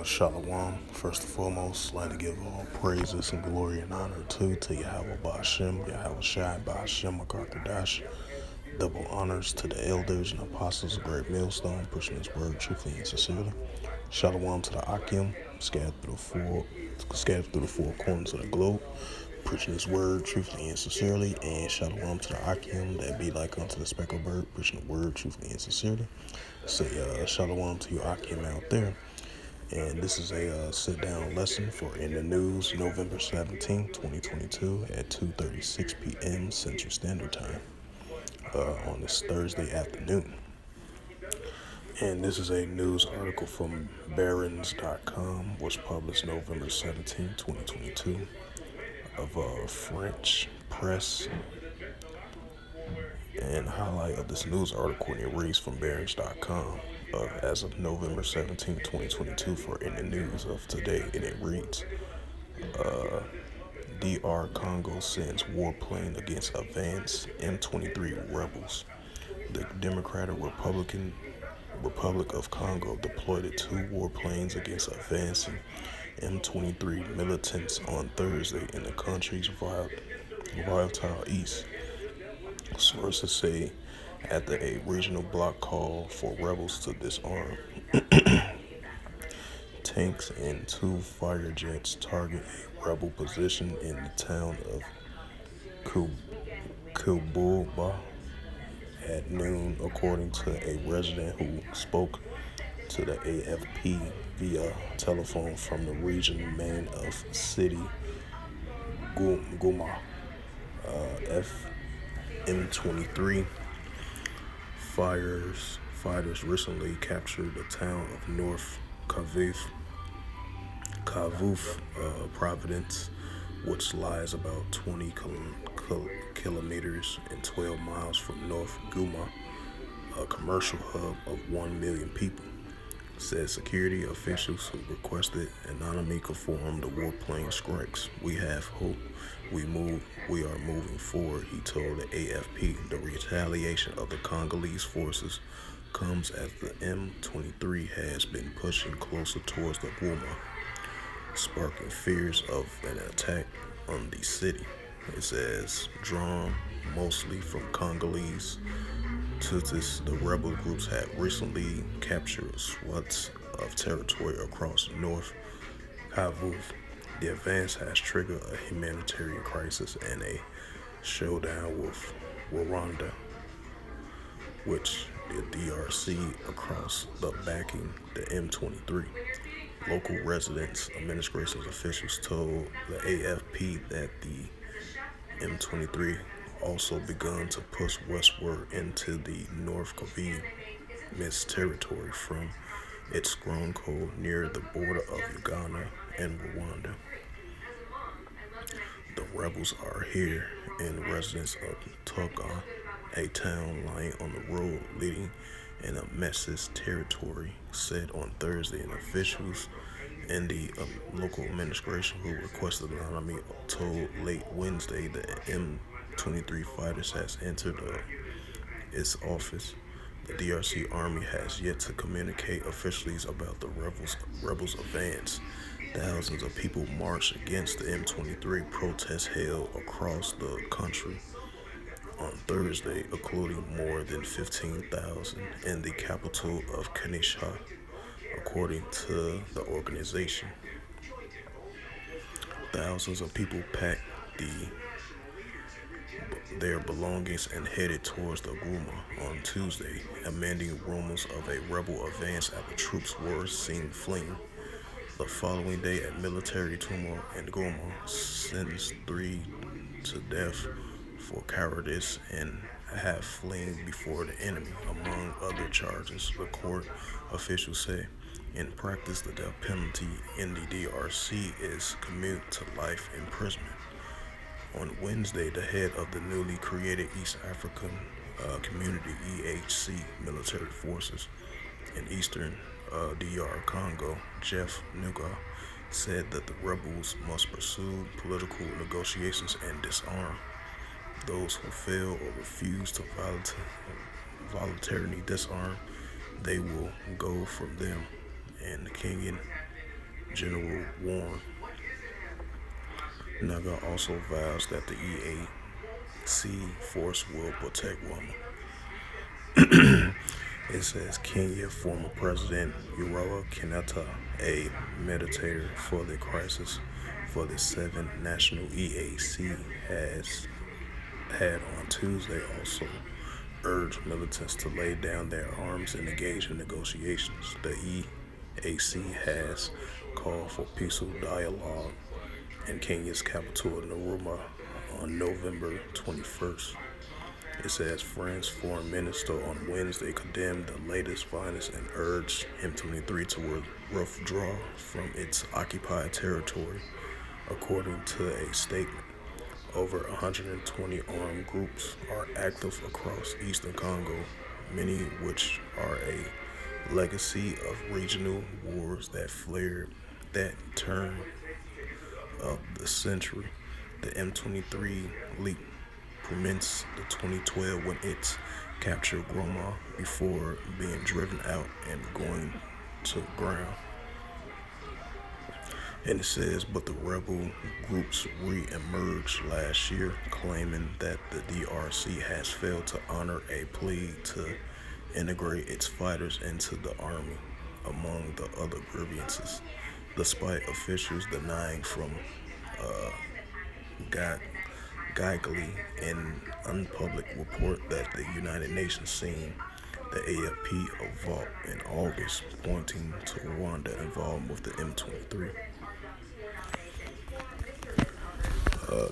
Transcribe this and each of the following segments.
Shalom. First and foremost, I'd like to give all praises and glory and honor to Yahweh Ba'Shem, Yahweh Shai Ba'Shem Akarkadash. Double honors to the elders and apostles of Great Millstone, pushing his word truthfully and sincerely. Shalom to the Akim, scattered through the four corners of the globe, preaching his word truthfully and sincerely. And shalom to the Akim that be like unto the speckled bird, preaching the word truthfully and sincerely. Say shalom to you Akim out there. And this is a sit-down lesson for In the News, November 17, 2022 at 2:36 p.m. Central Standard Time on this Thursday afternoon. And this is a news article from Barron's.com, was published November 17, 2022, of French press. And the highlight of this news article, and it reads from Barron's.com as of November 17, 2022 for In the News of today, and it reads, DR Congo sends warplane against advanced M23 rebels. The Democratic Republic of Congo deployed 2 warplanes against advancing M23 militants on Thursday in the country's volatile east. Sources say after a regional bloc call for rebels to disarm, tanks and 2 fire jets target a rebel position in the town of Kubulba at noon, according to a resident who spoke to the AFP via telephone from the region main of city Goma. M23 fighters recently captured the town of North Kavuf Providence, which lies about 20 kilometers and 12 miles from North Goma, a commercial hub of 1 million people. Said security officials who requested anonymity confirmed the warplane strikes. We have hope. We are moving forward, he told the AFP. The retaliation of the Congolese forces comes as the M23 has been pushing closer towards the Goma, sparking fears of an attack on the city. It says, drawn mostly from Congolese Tutsis, the rebel groups had recently captured swaths of territory across North Kivu. The advance has triggered a humanitarian crisis and a showdown with Rwanda, which the DRC across the backing the M23. Local residents, administrative officials told the AFP that the M23 also begun to push westward into the North Kivu mixed territory from its stronghold near the border of Uganda and Rwanda. The rebels are here, and residents of Toga, a town lying on the road leading in a Mess's territory, said on Thursday, and officials in the local administration who requested anonymity told late Wednesday that M23 fighters has entered its office. The DRC Army has yet to communicate officially about the rebels' advance. Thousands of people marched against the M23 protests held across the country on Thursday, including more than 15,000 in the capital of Kinshasa, according to the organization. Thousands of people packed their belongings and headed towards the Goma on Tuesday, amending rumors of a rebel advance after troops were seen fleeing. The following day, a military turmoil in Goma sentenced 3 to death for cowardice and half fleeing before the enemy, among other charges, the court officials say. In practice, the death penalty in the DRC is commuted to life imprisonment. On Wednesday, the head of the newly created East African Community EHC military forces in eastern DR Congo, Jeff Nuga, said that the rebels must pursue political negotiations and disarm those who fail or refuse to voluntarily disarm. They will go from them. And the Kenyan General warned. Naga also vows that the EAC force will protect Roma. It says Kenya former President Uhuru Kenyatta, a mediator for the crisis for the seventh national EAC, has had on Tuesday also urged militants to lay down their arms and engage in negotiations. The EAC has called for peaceful dialogue in Kenya's capital, Nairobi, on November 21st. It says France's foreign minister on Wednesday condemned the latest violence and urged M23 to withdraw from its occupied territory. According to a statement, over 120 armed groups are active across eastern Congo, many which are a legacy of regional wars that flared that turn of the century. The M23 leaked commenced the 2012 when it captured Goma before being driven out and going to ground. And it says, but the rebel groups re-emerged last year, claiming that the DRC has failed to honor a plea to integrate its fighters into the army, among the other grievances, despite officials denying from Geigley in unpublic report that the United Nations seen the AFP a vault in August, pointing to Rwanda involved with the M23.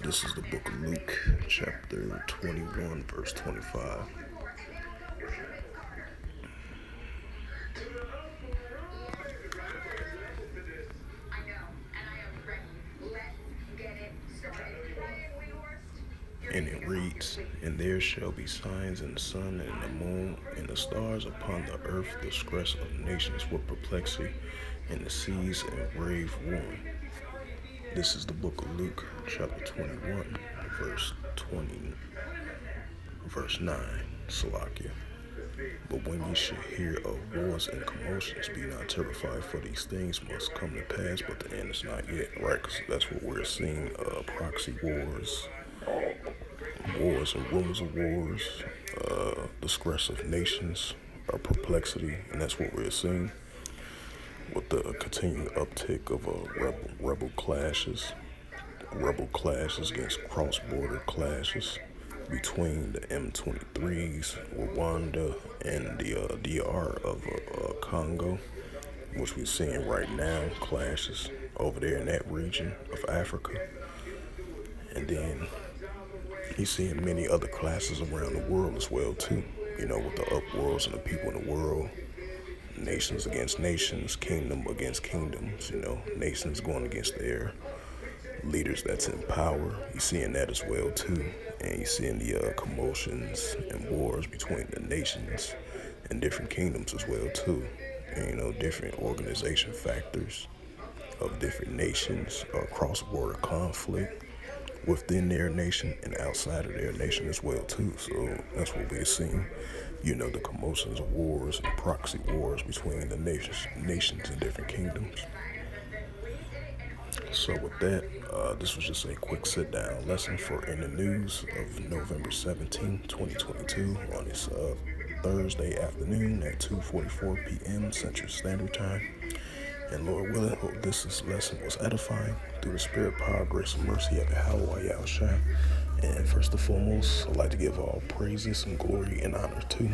This is the book of Luke, chapter 21, verse 25. And it reads, and there shall be signs in the sun and in the moon and the stars upon the earth, the distress of nations with perplexity, and the seas and grave ruin. This is the book of Luke, chapter 21, verse 9, Salakia. But when ye shall hear of wars and commotions, be not terrified, for these things must come to pass, but the end is not yet. Right, because that's what we're seeing, proxy wars and rumors of wars, distress of nations, perplexity, and that's what we're seeing with the continued uptick of rebel clashes against cross-border clashes between the M23s, Rwanda, and the DR of Congo, which we're seeing right now, clashes over there in that region of Africa. And then you're seeing many other classes around the world as well too, with the upworlds and the people in the world, nations against nations, kingdom against kingdoms, nations going against their leaders that's in power. You're seeing that as well too. And you're seeing the commotions and wars between the nations and different kingdoms as well too. And, different organization factors of different nations, cross-border conflict within their nation and outside of their nation as well too. So that's what we're seeing, the commotions of wars and proxy wars between the nations and different kingdoms. So with that, this was just a quick sit-down lesson for In the News of November 17, 2022 on this Thursday afternoon at 2:44 p.m. Central Standard Time. And Lord willing, hope this lesson was edifying through the spirit, power, grace, and mercy of Yahweh Yahushua. And first and foremost, I'd like to give all praises and glory and honor to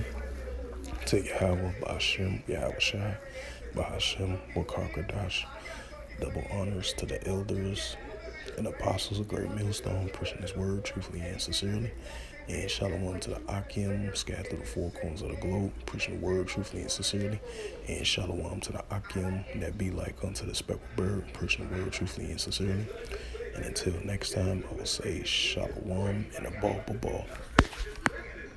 Yahweh, Ba'ashem, Yahushua, Ba'ashem, Wakakadash. Double honors to the elders and apostles of Great Millstone, preaching His word truthfully and sincerely. And shalom to the Akim, scattered through the four corners of the globe, preaching the word truthfully and sincerely. And shalom to the Akim that be like unto the speckled bird, preaching the word truthfully and sincerely. And until next time, I will say shalom and a ball.